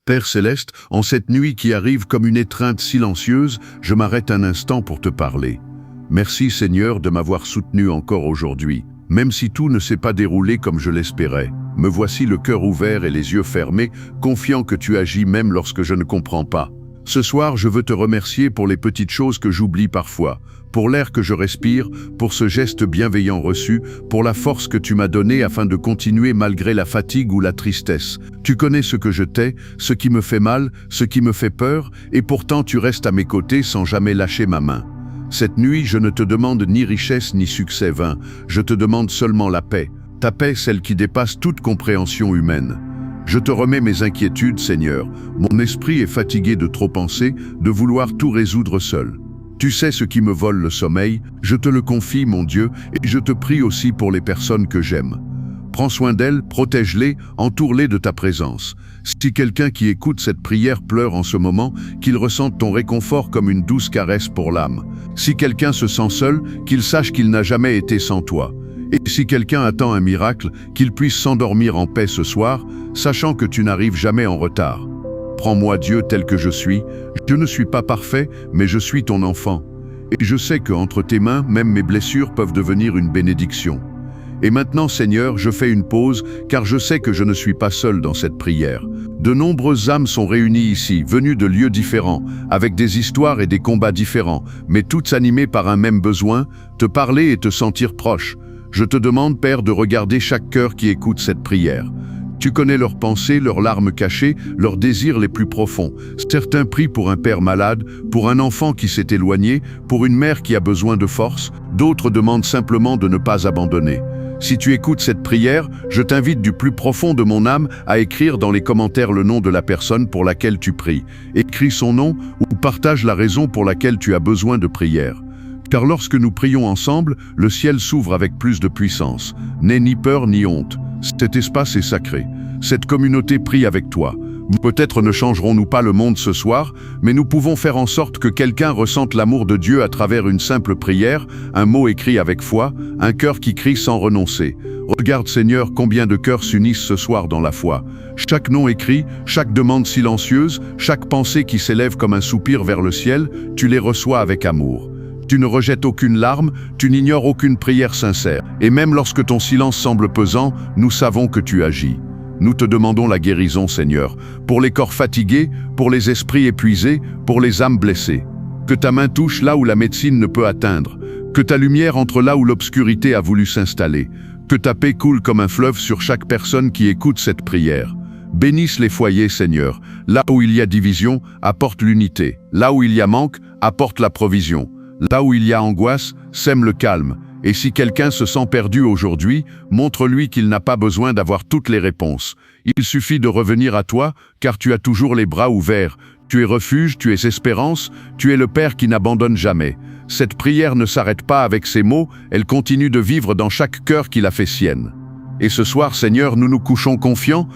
Père céleste, en cette nuit qui arrive comme une étreinte silencieuse, je m'arrête un instant pour te parler. Merci Seigneur de m'avoir soutenu encore aujourd'hui. Même si tout ne s'est pas déroulé comme je l'espérais, me voici le cœur ouvert et les yeux fermés, confiant que tu agis même lorsque je ne comprends pas. Ce soir, je veux te remercier pour les petites choses que j'oublie parfois, pour l'air que je respire, pour ce geste bienveillant reçu, pour la force que tu m'as donnée afin de continuer malgré la fatigue ou la tristesse. Tu connais ce que je t'ai, ce qui me fait mal, ce qui me fait peur, et pourtant tu restes à mes côtés sans jamais lâcher ma main. Cette nuit, je ne te demande ni richesse ni succès vain, je te demande seulement la paix. Ta paix, celle qui dépasse toute compréhension humaine. Je te remets mes inquiétudes, Seigneur. Mon esprit est fatigué de trop penser, de vouloir tout résoudre seul. Tu sais ce qui me vole le sommeil, je te le confie, mon Dieu, et je te prie aussi pour les personnes que j'aime. Prends soin d'elles, protège-les, entoure-les de ta présence. Si quelqu'un qui écoute cette prière pleure en ce moment, qu'il ressente ton réconfort comme une douce caresse pour l'âme. Si quelqu'un se sent seul, qu'il sache qu'il n'a jamais été sans toi. Et si quelqu'un attend un miracle, qu'il puisse s'endormir en paix ce soir, sachant que tu n'arrives jamais en retard. Prends-moi Dieu tel que je suis. Je ne suis pas parfait, mais je suis ton enfant. Et je sais qu'entre tes mains, même mes blessures peuvent devenir une bénédiction. Et maintenant, Seigneur, je fais une pause, car je sais que je ne suis pas seul dans cette prière. De nombreuses âmes sont réunies ici, venues de lieux différents, avec des histoires et des combats différents, mais toutes animées par un même besoin, te parler et te sentir proche. Je te demande, Père, de regarder chaque cœur qui écoute cette prière. Tu connais leurs pensées, leurs larmes cachées, leurs désirs les plus profonds. Certains prient pour un père malade, pour un enfant qui s'est éloigné, pour une mère qui a besoin de force, d'autres demandent simplement de ne pas abandonner. Si tu écoutes cette prière, je t'invite du plus profond de mon âme à écrire dans les commentaires le nom de la personne pour laquelle tu pries. Écris son nom ou partage la raison pour laquelle tu as besoin de prière. Car lorsque nous prions ensemble, le ciel s'ouvre avec plus de puissance. N'aie ni peur ni honte. Cet espace est sacré. Cette communauté prie avec toi. Peut-être ne changerons-nous pas le monde ce soir, mais nous pouvons faire en sorte que quelqu'un ressente l'amour de Dieu à travers une simple prière, un mot écrit avec foi, un cœur qui crie sans renoncer. Regarde Seigneur combien de cœurs s'unissent ce soir dans la foi. Chaque nom écrit, chaque demande silencieuse, chaque pensée qui s'élève comme un soupir vers le ciel, tu les reçois avec amour. Tu ne rejettes aucune larme, tu n'ignores aucune prière sincère. Et même lorsque ton silence semble pesant, nous savons que tu agis. Nous te demandons la guérison, Seigneur, pour les corps fatigués, pour les esprits épuisés, pour les âmes blessées. Que ta main touche là où la médecine ne peut atteindre. Que ta lumière entre là où l'obscurité a voulu s'installer. Que ta paix coule comme un fleuve sur chaque personne qui écoute cette prière. Bénisse les foyers, Seigneur. Là où il y a division, apporte l'unité. Là où il y a manque, apporte la provision. Là où il y a angoisse, sème le calme. Et si quelqu'un se sent perdu aujourd'hui, montre-lui qu'il n'a pas besoin d'avoir toutes les réponses. Il suffit de revenir à toi, car tu as toujours les bras ouverts. Tu es refuge, tu es espérance, tu es le Père qui n'abandonne jamais. Cette prière ne s'arrête pas avec ces mots, elle continue de vivre dans chaque cœur qui la fait sienne. Et ce soir, Seigneur, nous nous couchons confiants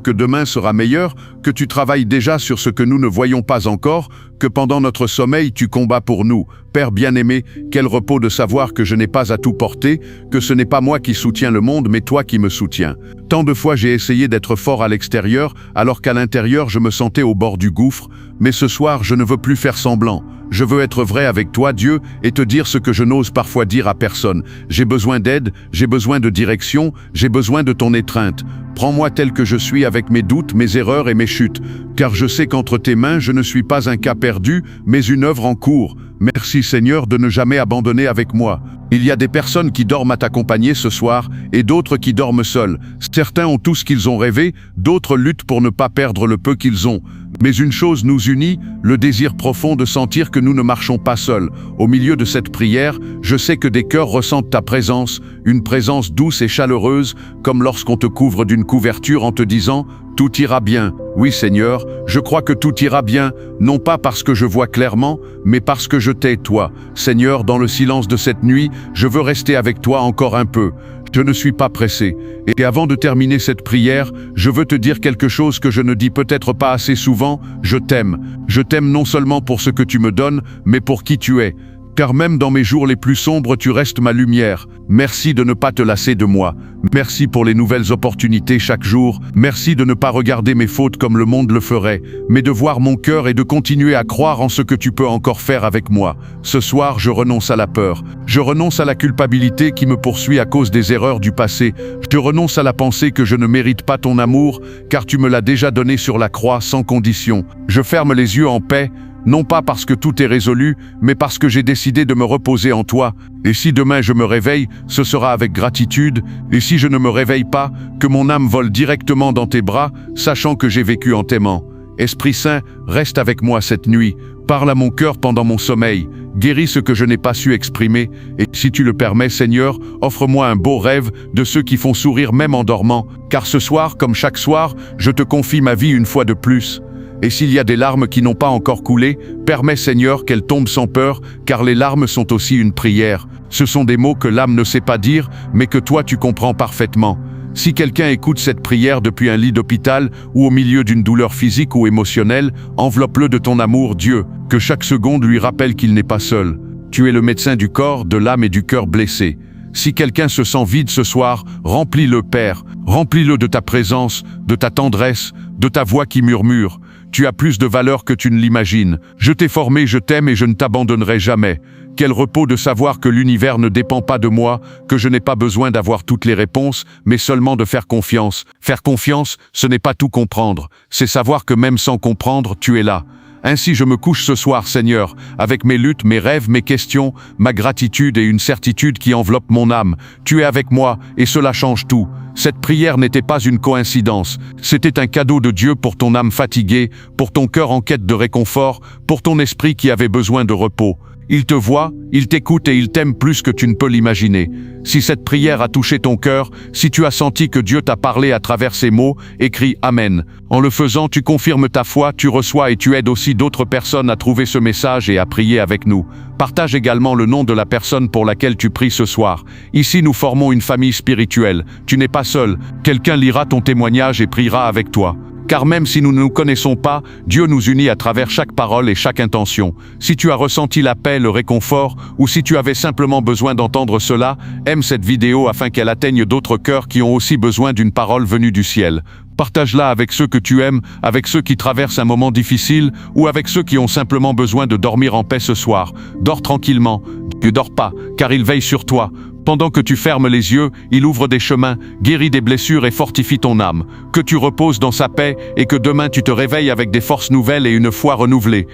que demain sera meilleur, que tu travailles déjà sur ce que nous ne voyons pas encore, que pendant notre sommeil tu combats pour nous. Père bien-aimé, quel repos de savoir que je n'ai pas à tout porter, que ce n'est pas moi qui soutiens le monde, mais toi qui me soutiens. Tant de fois j'ai essayé d'être fort à l'extérieur, alors qu'à l'intérieur je me sentais au bord du gouffre, mais ce soir je ne veux plus faire semblant. Je veux être vrai avec toi, Dieu, et te dire ce que je n'ose parfois dire à personne. J'ai besoin d'aide, j'ai besoin de direction, j'ai besoin de ton étreinte. Prends-moi tel que je suis avec mes doutes, mes erreurs et mes chutes, car je sais qu'entre tes mains, je ne suis pas un cas perdu, mais une œuvre en cours. Merci Seigneur de ne jamais abandonner avec moi. Il y a des personnes qui dorment à t'accompagner ce soir et d'autres qui dorment seules. Certains ont tout ce qu'ils ont rêvé, d'autres luttent pour ne pas perdre le peu qu'ils ont. Mais une chose nous unit, le désir profond de sentir que nous ne marchons pas seuls. Au milieu de cette prière, je sais que des cœurs ressentent ta présence, une présence douce et chaleureuse, comme lorsqu'on te couvre d'une couverture en te disant « Tout ira bien ». Oui Seigneur, je crois que tout ira bien, non pas parce que je vois clairement, mais parce que je t'ai, toi. Seigneur, dans le silence de cette nuit, je veux rester avec toi encore un peu. Je ne suis pas pressé. Et avant de terminer cette prière, je veux te dire quelque chose que je ne dis peut-être pas assez souvent. Je t'aime. Je t'aime non seulement pour ce que tu me donnes, mais pour qui tu es. car même dans mes jours les plus sombres, tu restes ma lumière. Merci de ne pas te lasser de moi. Merci pour les nouvelles opportunités chaque jour. Merci de ne pas regarder mes fautes comme le monde le ferait, mais de voir mon cœur et de continuer à croire en ce que tu peux encore faire avec moi. Ce soir, je renonce à la peur. Je renonce à la culpabilité qui me poursuit à cause des erreurs du passé. Je renonce à la pensée que je ne mérite pas ton amour, car tu me l'as déjà donné sur la croix sans condition. Je ferme les yeux en paix, non pas parce que tout est résolu, mais parce que j'ai décidé de me reposer en toi. Et si demain je me réveille, ce sera avec gratitude. Et si je ne me réveille pas, que mon âme vole directement dans tes bras, sachant que j'ai vécu en t'aimant. Esprit Saint, reste avec moi cette nuit. Parle à mon cœur pendant mon sommeil. Guéris ce que je n'ai pas su exprimer. Et si tu le permets, Seigneur, offre-moi un beau rêve de ceux qui font sourire même en dormant. Car ce soir, comme chaque soir, je te confie ma vie une fois de plus. Et s'il y a des larmes qui n'ont pas encore coulé, permets, Seigneur, qu'elles tombent sans peur, car les larmes sont aussi une prière. Ce sont des mots que l'âme ne sait pas dire, mais que toi tu comprends parfaitement. Si quelqu'un écoute cette prière depuis un lit d'hôpital ou au milieu d'une douleur physique ou émotionnelle, enveloppe-le de ton amour, Dieu, que chaque seconde lui rappelle qu'il n'est pas seul. Tu es le médecin du corps, de l'âme et du cœur blessé. Si quelqu'un se sent vide ce soir, remplis-le, Père. Remplis-le de ta présence, de ta tendresse, de ta voix qui murmure. Tu as plus de valeur que tu ne l'imagines. Je t'ai formé, je t'aime et je ne t'abandonnerai jamais. Quel repos de savoir que l'univers ne dépend pas de moi, que je n'ai pas besoin d'avoir toutes les réponses, mais seulement de faire confiance. Faire confiance, ce n'est pas tout comprendre. C'est savoir que même sans comprendre, tu es là. Ainsi je me couche ce soir, Seigneur, avec mes luttes, mes rêves, mes questions, ma gratitude et une certitude qui enveloppe mon âme. Tu es avec moi et cela change tout. Cette prière n'était pas une coïncidence, c'était un cadeau de Dieu pour ton âme fatiguée, pour ton cœur en quête de réconfort, pour ton esprit qui avait besoin de repos. Il te voit, il t'écoute et il t'aime plus que tu ne peux l'imaginer. Si cette prière a touché ton cœur, si tu as senti que Dieu t'a parlé à travers ces mots, écris Amen. En le faisant, tu confirmes ta foi, tu reçois et tu aides aussi d'autres personnes à trouver ce message et à prier avec nous. Partage également le nom de la personne pour laquelle tu pries ce soir. Ici, nous formons une famille spirituelle. Tu n'es pas seul. Quelqu'un lira ton témoignage et priera avec toi. Car même si nous ne nous connaissons pas, Dieu nous unit à travers chaque parole et chaque intention. Si tu as ressenti la paix, le réconfort, ou si tu avais simplement besoin d'entendre cela, aime cette vidéo afin qu'elle atteigne d'autres cœurs qui ont aussi besoin d'une parole venue du ciel. Partage-la avec ceux que tu aimes, avec ceux qui traversent un moment difficile, ou avec ceux qui ont simplement besoin de dormir en paix ce soir. Dors tranquillement. Ne dors pas, car il veille sur toi. Pendant que tu fermes les yeux, il ouvre des chemins, guérit des blessures et fortifie ton âme. Que tu reposes dans sa paix et que demain tu te réveilles avec des forces nouvelles et une foi renouvelée.